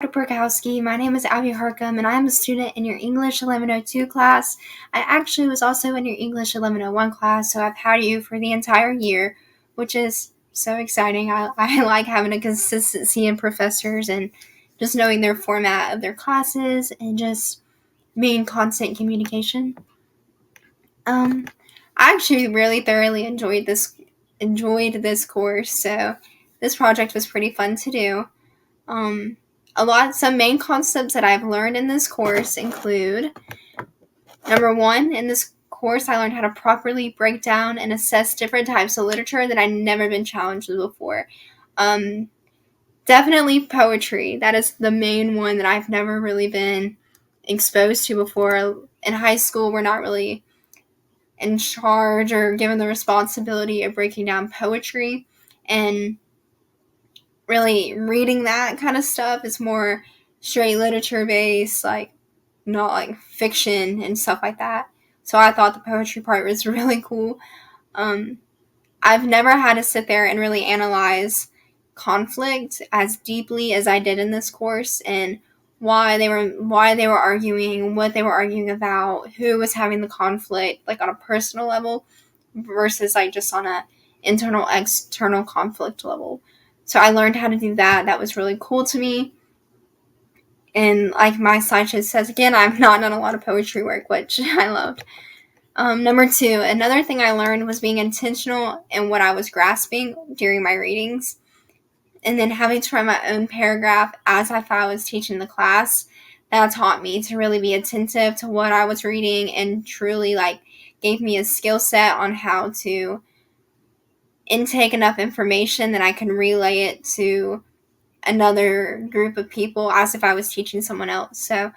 Dr. Perkowski. My name is Abby Harcum, and I am a student in your English 1102 class. I actually was also in your English 1101 class, so I've had you for the entire year, which is so exciting. I like having a consistency in professors and just knowing their format of their classes and just being constant communication. I actually really thoroughly enjoyed this course, so this project was pretty fun to do. Um, some main concepts that I've learned in this course include number one, in this course, I learned how to properly break down and assess different types of literature that I'd never been challenged with before. Um, Definitely poetry. That is the main one that I've never really been exposed to before. In high school, we're not really in charge or given the responsibility of breaking down poetry, and really reading that kind of stuff is more straight literature based, like not like fiction and stuff like that. So I thought the poetry part was really cool. Um, I've never had to sit there and really analyze conflict as deeply as I did in this course, and why they were arguing, what they were arguing about, who was having the conflict, like on a personal level versus like just on a internal external conflict level. So I learned how to do that. That was really cool to me. And like my slideshow says again, I've not done a lot of poetry work, which I loved. Number two, another thing I learned was being intentional in what I was grasping during my readings, and then having to write my own paragraph as if I was teaching the class. That taught me to really be attentive to what I was reading and truly like gave me a skill set on how to intake enough information that I can relay it to another group of people as if I was teaching someone else. So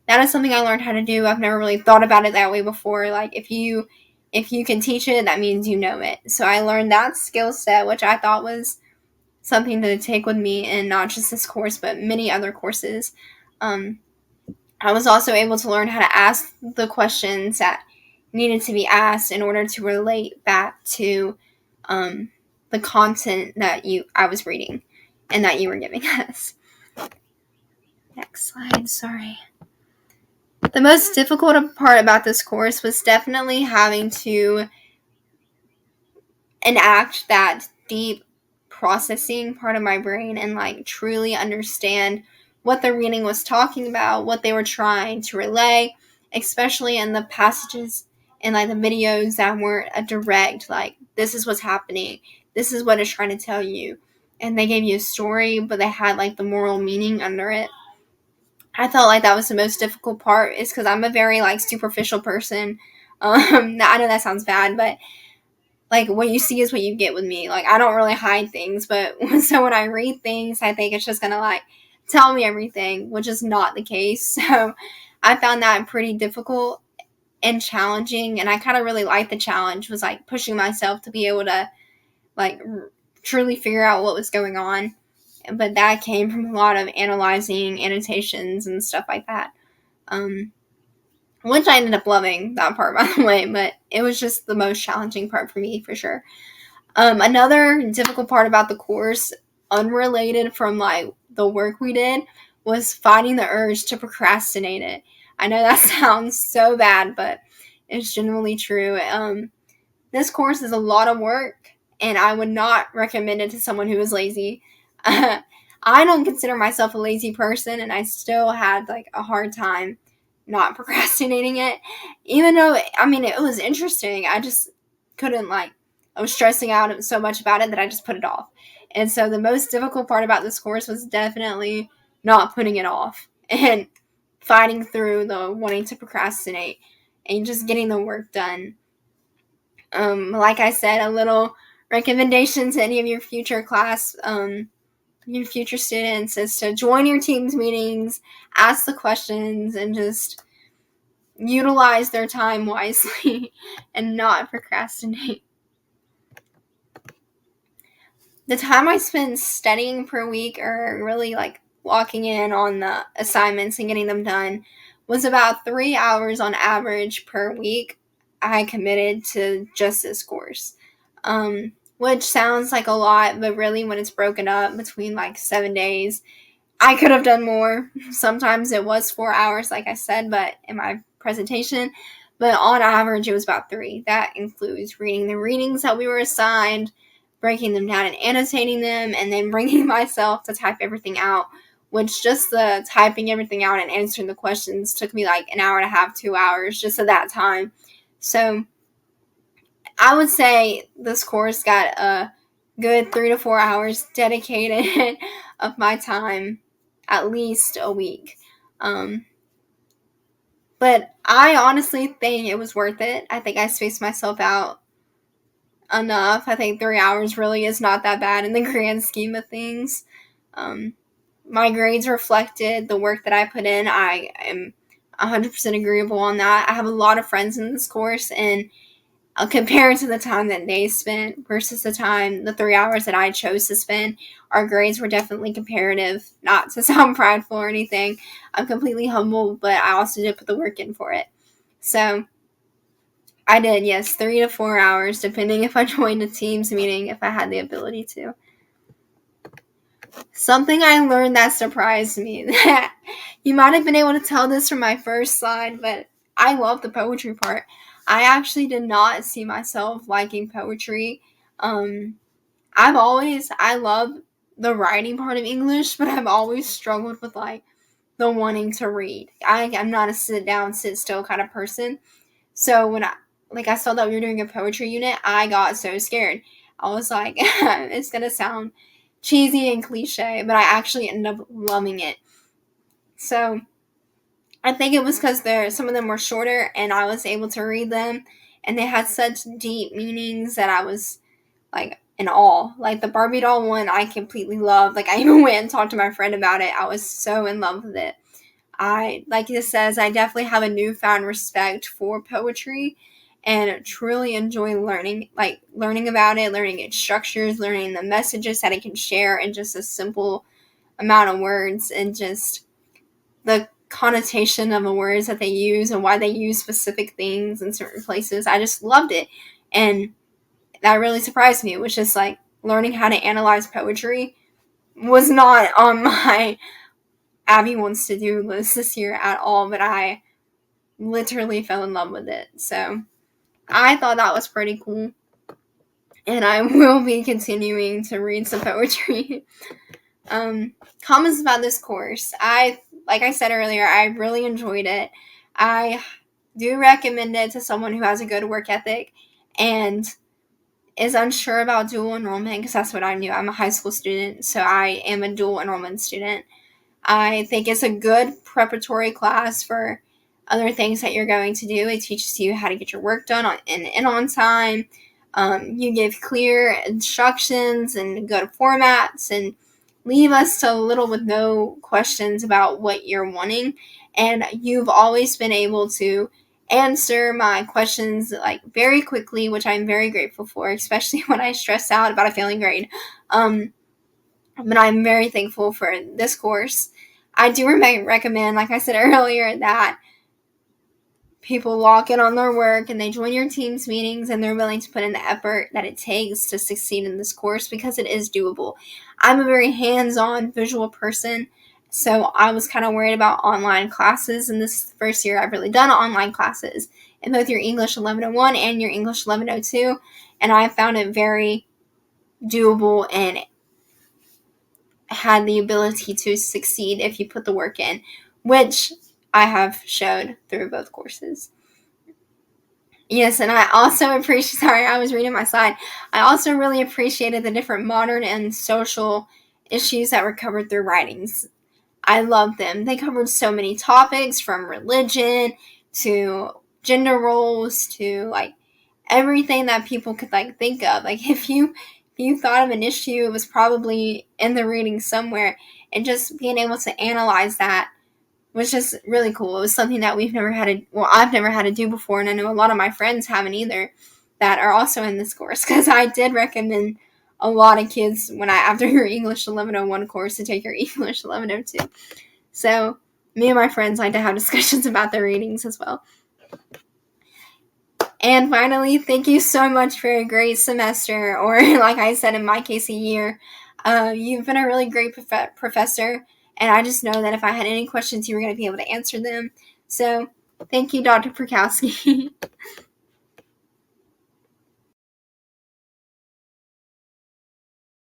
that is something I learned how to do. I've never really thought about it that way before. Like if you can teach it, that means you know it. So I learned that skill set, which I thought was something to take with me in not just this course, but many other courses. Um, I was also able to learn how to ask the questions that needed to be asked in order to relate back to um, the content that I was reading and that you were giving us. Next slide, sorry. The most difficult part about this course was definitely having to enact that deep processing part of my brain and like truly understand what the reading was talking about, what they were trying to relay, especially in the passages and like the videos that weren't a direct, like, this is what's happening, this is what it's trying to tell you. And they gave you a story, but they had like the moral meaning under it. I felt like that was the most difficult part, is because I'm a very like superficial person. I know that sounds bad, but like what you see is what you get with me. Like I don't really hide things, but so when I read things, I think it's just gonna like tell me everything, which is not the case. So I found that pretty difficult and challenging, and I kind of really liked the challenge, was like pushing myself to be able to like truly figure out what was going on. But that came from a lot of analyzing annotations and stuff like that. Which I ended up loving that part, by the way, but it was just the most challenging part for me, for sure. Another difficult part about the course, unrelated from like the work we did, was fighting the urge to procrastinate it. I know that sounds so bad, but it's genuinely true. This course is a lot of work, and I would not recommend it to someone who is lazy. I don't consider myself a lazy person, and I still had like a hard time not procrastinating it. Even though, I mean, it was interesting, I just couldn't like, I was stressing out so much about it that I just put it off. And so the most difficult part about this course was definitely not putting it off and fighting through the wanting to procrastinate and just getting the work done. Like I said, a little recommendation to any of your future your future students is to join your team's meetings, ask the questions, and just utilize their time wisely and not procrastinate. The time I spent studying per week, or really like locking in on the assignments and getting them done, was about 3 hours on average per week I committed to just this course. Which sounds like a lot, but really when it's broken up between like 7 days, I could have done more. Sometimes it was 4 hours, like I said, but in my presentation, but on average, it was about 3. That includes reading the readings that we were assigned, breaking them down and annotating them, and then bringing myself to type everything out, which just the typing everything out and answering the questions took me like an hour and a half, 2 hours just at that time. So I would say this course got a good 3 to 4 hours dedicated of my time, at least a week. But I honestly think it was worth it. I think I spaced myself out enough. I think 3 hours really is not that bad in the grand scheme of things. My grades reflected the work that I put in. I am 100% agreeable on that. I have a lot of friends in this course, and compared to the time that they spent versus the 3 hours that I chose to spend, our grades were definitely comparative. Not to sound prideful or anything. I'm completely humble, but I also did put the work in for it. So I did, yes, 3 to 4 hours, depending if I joined a Teams meeting, if I had the ability to. Something I learned that surprised me. You might have been able to tell this from my first slide, but I love the poetry part. I actually did not see myself liking poetry. I love the writing part of English, but I've always struggled with like the wanting to read. I'm not a sit down, sit still kind of person. So when I saw that we were doing a poetry unit, I got so scared. I was like, it's gonna sound cheesy and cliche, but I actually ended up loving it. So I think it was because some of them were shorter and I was able to read them, and they had such deep meanings that I was like in awe. Like the Barbie doll one, I completely loved. Like I even went and talked to my friend about it. I was so in love with it. Like it says, I definitely have a newfound respect for poetry and truly enjoy learning about it, learning its structures, learning the messages that it can share in just a simple amount of words, and just the connotation of the words that they use and why they use specific things in certain places. I just loved it. And that really surprised me, which is like learning how to analyze poetry was not on my Abby wants to do list this year at all, but I literally fell in love with it. So I thought that was pretty cool. And I will be continuing to read some poetry. Comments about this course. Like I said earlier, I really enjoyed it. I do recommend it to someone who has a good work ethic and is unsure about dual enrollment, because that's what I knew. I'm a high school student, so I am a dual enrollment student. I think it's a good preparatory class for other things that you're going to do. It teaches you how to get your work done on time. You give clear instructions and good formats, and leave us to little with no questions about what you're wanting. And you've always been able to answer my questions like very quickly, which I'm very grateful for, especially when I stress out about a failing grade. But I'm very thankful for this course. I do recommend, like I said earlier, that people lock in on their work and they join your Teams meetings and they're willing to put in the effort that it takes to succeed in this course, because it is doable. I'm a very hands-on visual person, so I was kind of worried about online classes. In this first year, I've really done online classes in both your English 1101 and your English 1102, and I found it very doable and had the ability to succeed if you put the work in, which I have showed through both courses. Yes, and I also appreciate, sorry, I was reading my slide. I also really appreciated the different modern and social issues that were covered through writings. I love them. They covered so many topics, from religion to gender roles to like everything that people could like think of. Like if you thought of an issue, it was probably in the reading somewhere, and just being able to analyze that was just really cool. It was something that I've never had to do before, and I know a lot of my friends haven't either, that are also in this course, because I did recommend a lot of kids after your English 1101 course to take your English 1102. So me and my friends like to have discussions about their readings as well. And finally, thank you so much for a great semester, or like I said, in my case, a year. You've been a really great professor, And I just know that if I had any questions, you were going to be able to answer them. So thank you, Dr. Prokowski.